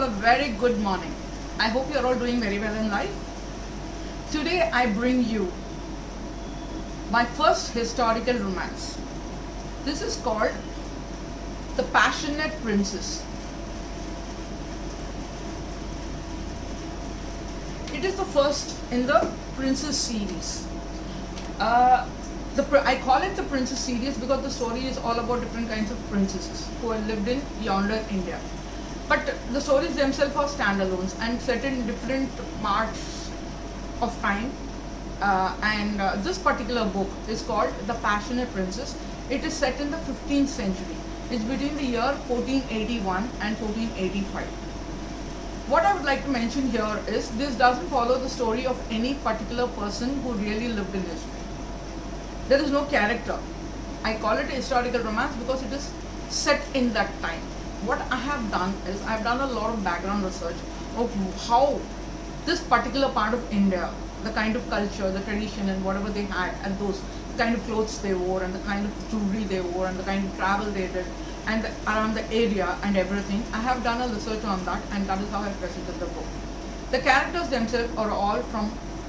a very good morning. I hope you're all doing very well in life. Today I bring you my first historical romance. This is called The Passionate Princess. It is the first in the Princess series. I call it the Princess series because the story is all about different kinds of princesses who have lived in yonder India. But the stories themselves are standalones and set in different parts of time. This particular book is called The Passionate Princess. It is set in the 15th century. It's between the year 1481 and 1485. What I would like to mention here is this doesn't follow the story of any particular person who really lived in history. There is no character. I call it a historical romance because it is set in that time. What I have done is I have done a lot of background research of how this particular part of India, the kind of culture, the tradition and whatever they had and those kind of clothes they wore and the kind of jewelry they wore and the kind of travel they did and around the area and everything. I have done a research on that and that is how I presented the book. The characters themselves are all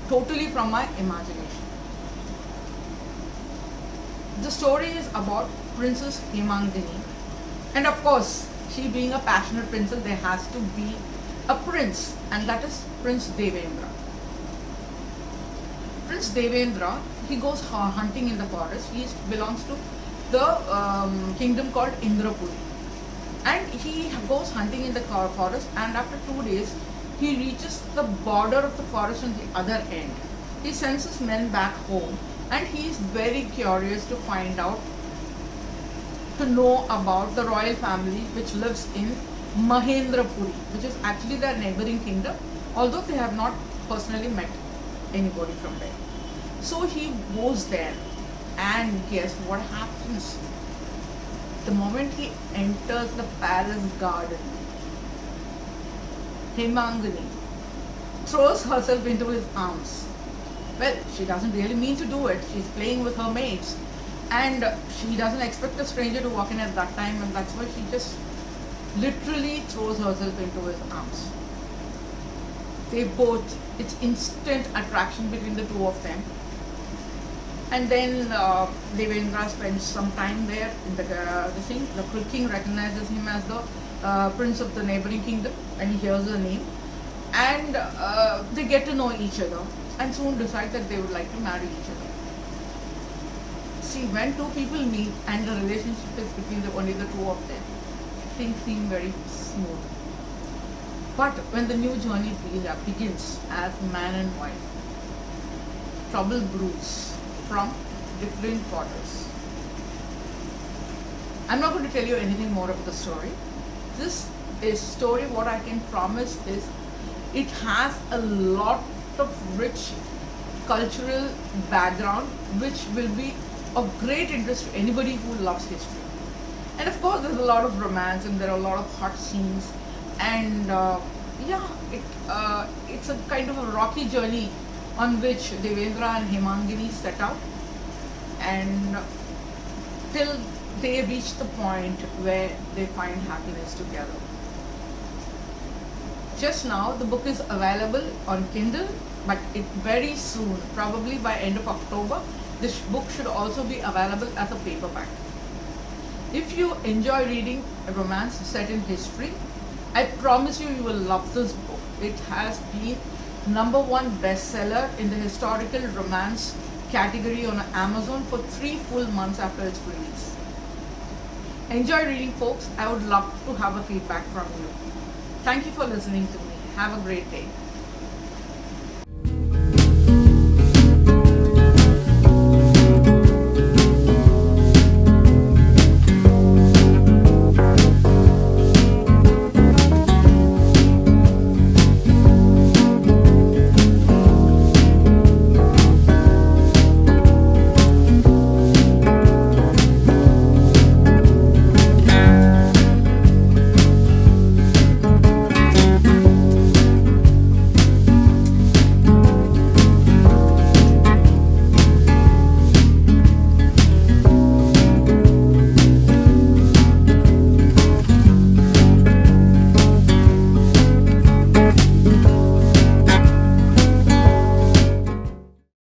totally from my imagination. The story is about Princess Hemangini, and of course, she being a passionate princess, there has to be a prince, and that is Prince Devendra. Prince Devendra, he goes hunting in the forest. He belongs to the kingdom called Indrapuri, and he goes hunting in the forest. And after 2 days, he reaches the border of the forest on the other end. He sends his men back home. And he is very curious to find out, to know about the royal family which lives in Mahendrapuri, which is actually their neighboring kingdom, although they have not personally met anybody from there. So he goes there, and guess what happens? The moment he enters the palace garden, Hemangini throws herself into his arms. Well, she doesn't really mean to do it. She's playing with her mates. And she doesn't expect a stranger to walk in at that time, and that's why she just literally throws herself into his arms. It's instant attraction between the two of them. And then Devendra spends some time there in the thing. The king recognizes him as the prince of the neighboring kingdom, and he hears her name. And they get to know each other and soon decide that they would like to marry each other. See, when two people meet and the relationship is between only the two of them, things seem very smooth. But when the new journey begins as man and wife, trouble brews from different quarters. I'm not going to tell you anything more about the story. This is story, what I can promise is it has a lot of rich cultural background which will be of great interest to anybody who loves history. And of course there's a lot of romance and there are a lot of hot scenes and it's a kind of a rocky journey on which Devendra and Hemangini set out, and till they reach the point where they find happiness together. Just now the book is available on Kindle, but very soon, probably by end of October, this book should also be available as a paperback. If you enjoy reading a romance set in history, I promise you will love this book. It has been #1 bestseller in the historical romance category on Amazon for 3 full months after its release. Enjoy reading, folks. I would love to have a feedback from you. Thank you for listening to me. Have a great day.